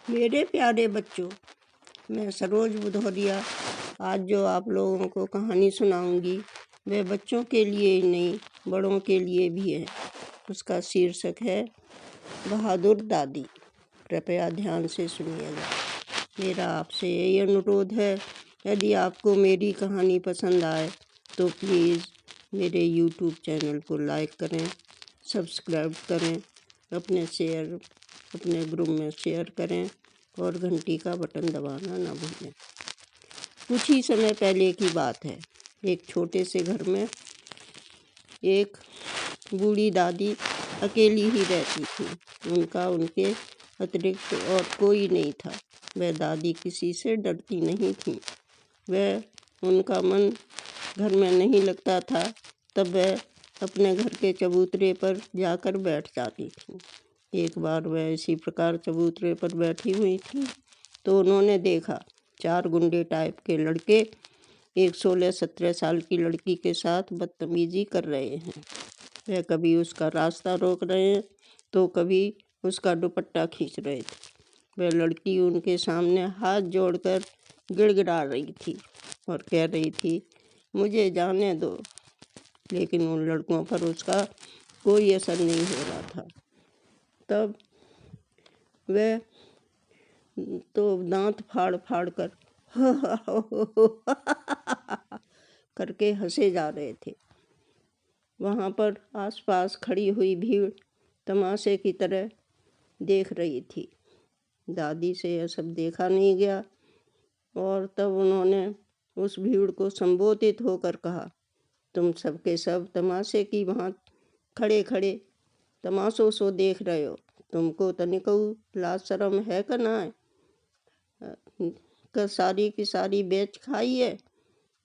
मेरे प्यारे बच्चों, मैं सरोज बुधौरिया आज जो आप लोगों को कहानी सुनाऊंगी वह बच्चों के लिए ही नहीं बड़ों के लिए भी है। उसका शीर्षक है बहादुर दादी। कृपया ध्यान से सुनिएगा। मेरा आपसे यही अनुरोध है, यदि आपको मेरी कहानी पसंद आए तो प्लीज़ मेरे YouTube चैनल को लाइक करें, सब्सक्राइब करें, अपने ग्रुप में शेयर करें और घंटी का बटन दबाना ना भूलें। कुछ ही समय पहले की बात है। एक छोटे से घर में एक बूढ़ी दादी अकेली ही रहती थी। उनके अतिरिक्त और कोई नहीं था। वह दादी किसी से डरती नहीं थी। उनका मन घर में नहीं लगता था, तब वह अपने घर के चबूतरे पर जाकर बैठ जाती थी। एक बार वह इसी प्रकार चबूतरे पर बैठी हुई थी तो उन्होंने देखा 4 गुंडे टाइप के लड़के एक 16-17 साल की लड़की के साथ बदतमीजी कर रहे हैं। वह कभी उसका रास्ता रोक रहे हैं तो कभी उसका दुपट्टा खींच रहे थे। वह लड़की उनके सामने हाथ जोड़कर गिड़गिड़ा रही थी और कह रही थी, मुझे जाने दो। लेकिन उन लड़कों पर उसका कोई असर नहीं हो रहा था। तब वह तो दांत फाड़ फाड़ कर करके हंसे जा रहे थे। वहाँ पर आसपास खड़ी हुई भीड़ तमाशे की तरह देख रही थी। दादी से यह सब देखा नहीं गया और तब उन्होंने उस भीड़ को संबोधित होकर कहा, तुम सबके सब तमाशे की भांति खड़े खड़े तमाशों सो देख रहे हो। तुमको तनिको लाज शर्म है का ना है? सारी की सारी बेच खाई है?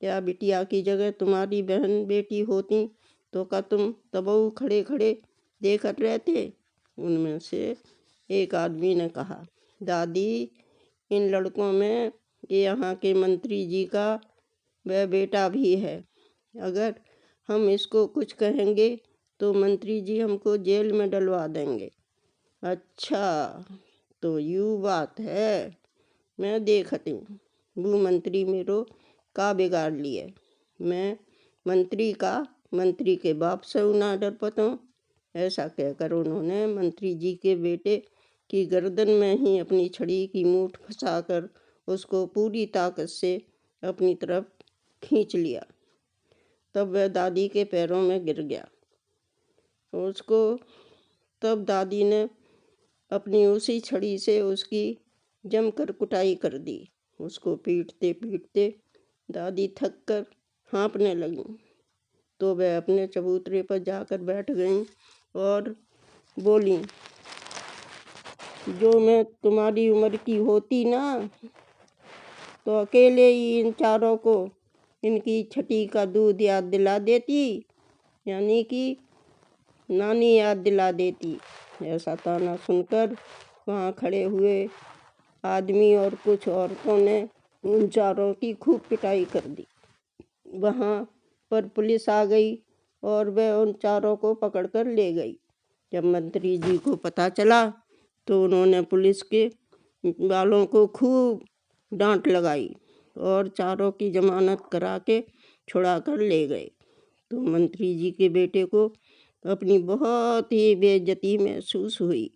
या बिटिया की जगह तुम्हारी बहन बेटी होती तो का तुम तबऊ खड़े खड़े देकर रहते? उनमें से एक आदमी ने कहा, दादी, इन लड़कों में यहाँ के मंत्री जी का वह बेटा भी है। अगर हम इसको कुछ कहेंगे तो मंत्री जी हमको जेल में डलवा देंगे। अच्छा, तो यूँ बात है। मैं देखती हूँ वो मंत्री मेरो का बिगाड़ लिए। मैं मंत्री के बाप से ना डर पाता। ऐसा कहकर उन्होंने मंत्री जी के बेटे की गर्दन में ही अपनी छड़ी की मूठ फंसाकर उसको पूरी ताकत से अपनी तरफ खींच लिया। तब वह दादी के पैरों में गिर गया। तब दादी ने अपनी उसी छड़ी से उसकी जमकर कुटाई कर दी। उसको पीटते पीटते दादी थक कर हाँफने लगी तो वह अपने चबूतरे पर जाकर बैठ गईं और बोली, जो मैं तुम्हारी उम्र की होती ना तो अकेले ही इन चारों को इनकी छठी का दूध याद दिला देती, यानी कि नानी याद दिला देती। ऐसा ताना सुनकर वहाँ खड़े हुए आदमी और कुछ औरतों ने उन चारों की खूब पिटाई कर दी। वहाँ पर पुलिस आ गई और वह उन चारों को पकड़कर ले गई। जब मंत्री जी को पता चला तो उन्होंने पुलिस के वालों को खूब डांट लगाई और चारों की जमानत करा के छुड़ा कर ले गए। तो मंत्री जी के बेटे को अपनी बहुत ही बेइज्जती महसूस हुई।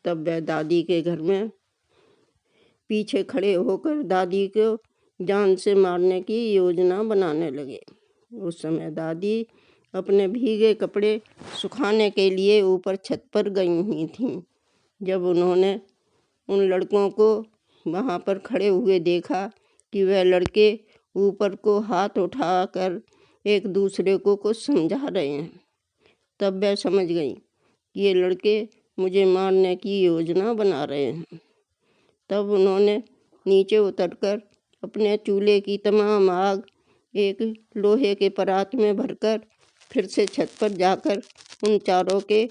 तब वह दादी के घर में पीछे खड़े होकर दादी को जान से मारने की योजना बनाने लगे। उस समय दादी अपने भीगे कपड़े सुखाने के लिए ऊपर छत पर गई हुई थीं। जब उन्होंने उन लड़कों को वहाँ पर खड़े हुए देखा कि वह लड़के ऊपर को हाथ उठाकर एक दूसरे को कुछ समझा रहे हैं, तब वह समझ गई कि ये लड़के मुझे मारने की योजना बना रहे हैं। तब उन्होंने नीचे उतरकर अपने चूल्हे की तमाम आग एक लोहे के परात में भरकर फिर से छत पर जाकर उन चारों के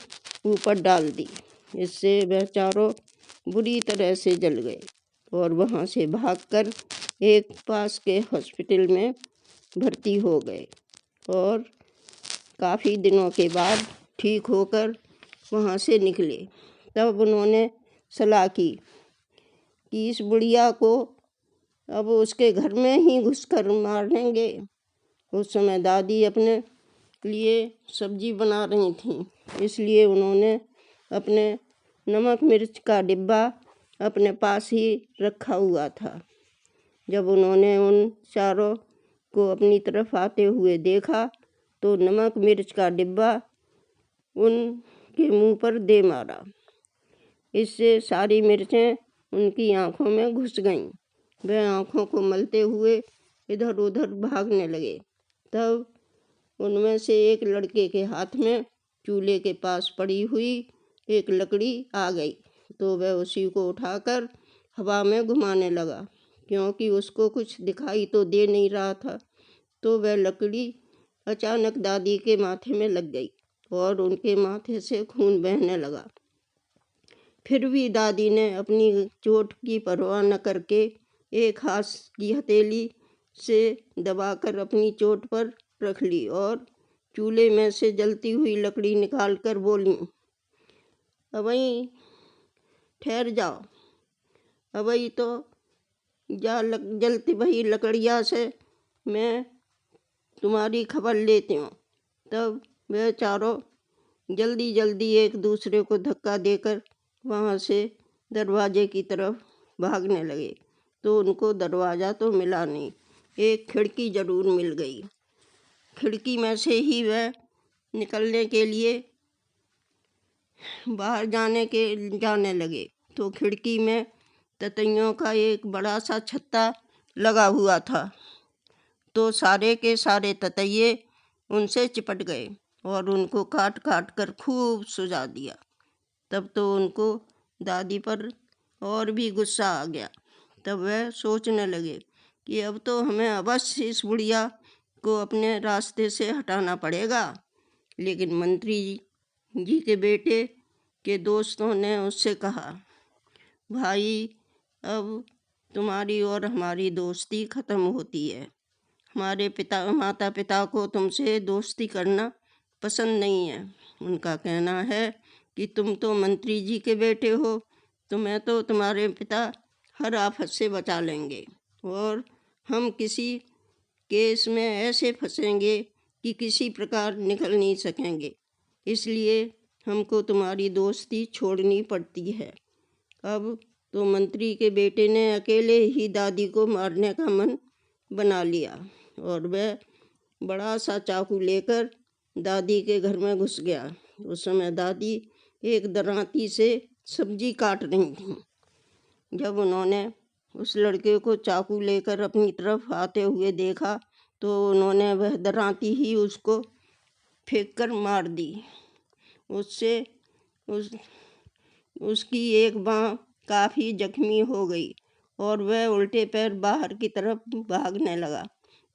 ऊपर डाल दी। इससे वह चारों बुरी तरह से जल गए और वहाँ से भागकर एक पास के हॉस्पिटल में भर्ती हो गए और काफ़ी दिनों के बाद ठीक होकर वहाँ से निकले। तब उन्होंने सलाह की कि इस बुढ़िया को अब उसके घर में ही घुसकर मार देंगे। उस समय दादी अपने लिए सब्जी बना रही थीं, इसलिए उन्होंने अपने नमक मिर्च का डिब्बा अपने पास ही रखा हुआ था। जब उन्होंने उन चारों को अपनी तरफ आते हुए देखा तो नमक मिर्च का डिब्बा उनके मुंह पर दे मारा। इससे सारी मिर्चें उनकी आंखों में घुस गईं। वे आंखों को मलते हुए इधर उधर भागने लगे। तब उनमें से एक लड़के के हाथ में चूल्हे के पास पड़ी हुई एक लकड़ी आ गई तो वह उसी को उठाकर हवा में घुमाने लगा, क्योंकि उसको कुछ दिखाई तो दे नहीं रहा था। तो वह लकड़ी अचानक दादी के माथे में लग गई और उनके माथे से खून बहने लगा। फिर भी दादी ने अपनी चोट की परवाह न करके एक हाथ की हथेली से दबाकर अपनी चोट पर रख ली और चूल्हे में से जलती हुई लकड़ी निकालकर बोली, अबई ठहर जाओ, अबई तो जलती वही लकड़िया से मैं तुम्हारी खबर लेती हूँ। तब वे चारों जल्दी जल्दी एक दूसरे को धक्का देकर वहाँ से दरवाजे की तरफ भागने लगे। तो उनको दरवाज़ा तो मिला नहीं, एक खिड़की जरूर मिल गई। खिड़की में से ही वह निकलने के लिए बाहर जाने लगे तो खिड़की में ततैयों का एक बड़ा सा छत्ता लगा हुआ था। तो सारे के सारे ततैये उनसे चिपट गए और उनको काट काट कर खूब सुझा दिया। तब तो उनको दादी पर और भी गुस्सा आ गया। तब वह सोचने लगे कि अब तो हमें अवश्य इस बुढ़िया को अपने रास्ते से हटाना पड़ेगा। लेकिन मंत्री जी के बेटे के दोस्तों ने उससे कहा, भाई अब तुम्हारी और हमारी दोस्ती ख़त्म होती है। हमारे माता पिता को तुमसे दोस्ती करना पसंद नहीं है। उनका कहना है कि तुम तो मंत्री जी के बेटे हो, तुम्हें तो तुम्हारे पिता हर आफत से बचा लेंगे और हम किसी केस में ऐसे फंसेंगे कि किसी प्रकार निकल नहीं सकेंगे। इसलिए हमको तुम्हारी दोस्ती छोड़नी पड़ती है। अब तो मंत्री के बेटे ने अकेले ही दादी को मारने का मन बना लिया और वह बड़ा सा चाकू लेकर दादी के घर में घुस गया। उस समय दादी एक दरांती से सब्जी काट रही थी। जब उन्होंने उस लड़के को चाकू लेकर अपनी तरफ आते हुए देखा तो उन्होंने वह दरांती ही उसको फेंक कर मार दी। उससे उसकी एक बाँह काफ़ी जख्मी हो गई और वह उल्टे पैर बाहर की तरफ भागने लगा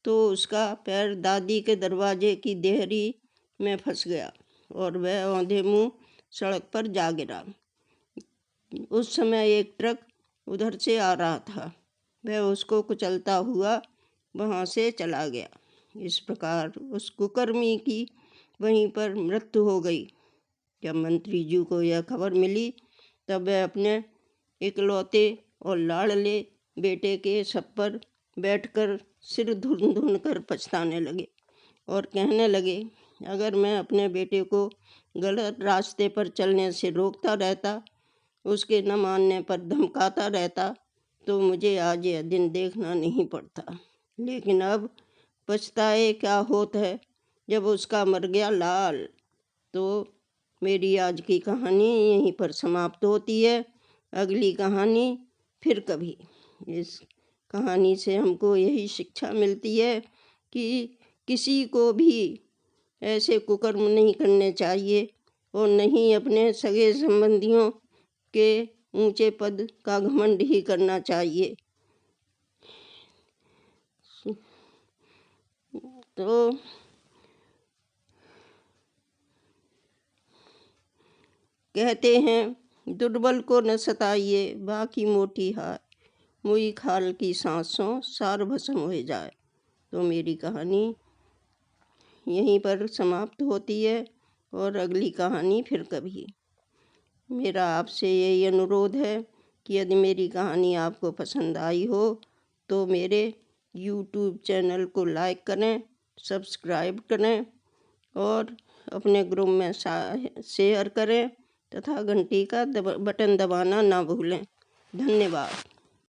तो उसका पैर दादी के दरवाजे की देहरी में फंस गया और वह औंधे मुँह सड़क पर जा गिरा। उस समय एक ट्रक उधर से आ रहा था, वह उसको कुचलता हुआ वहाँ से चला गया। इस प्रकार उस कुकर्मी की वहीं पर मृत्यु हो गई। जब मंत्री जी को यह खबर मिली तब वह अपने इकलौते और लाडले बेटे के शव पर बैठकर सिर धुन धुन कर पछताने लगे और कहने लगे, अगर मैं अपने बेटे को गलत रास्ते पर चलने से रोकता रहता, उसके न मानने पर धमकाता रहता, तो मुझे आज यह दिन देखना नहीं पड़ता। लेकिन अब पछताए क्या होता है जब उसका मर गया लाल। तो मेरी आज की कहानी यहीं पर समाप्त होती है। अगली कहानी फिर कभी। इस कहानी से हमको यही शिक्षा मिलती है कि किसी को भी ऐसे कुकर्म नहीं करने चाहिए और नहीं अपने सगे संबंधियों के ऊंचे पद का घमंड ही करना चाहिए। तो कहते हैं, दुर्बल को न सताइए बाकी मोटी हाय, मुई खाल की सांसों सार भस्म हो जाए। तो मेरी कहानी यहीं पर समाप्त होती है और अगली कहानी फिर कभी। मेरा आपसे यही अनुरोध है कि यदि मेरी कहानी आपको पसंद आई हो तो मेरे YouTube चैनल को लाइक करें, सब्सक्राइब करें और अपने ग्रुप में शेयर करें तथा घंटी का बटन दबाना ना भूलें। धन्यवाद।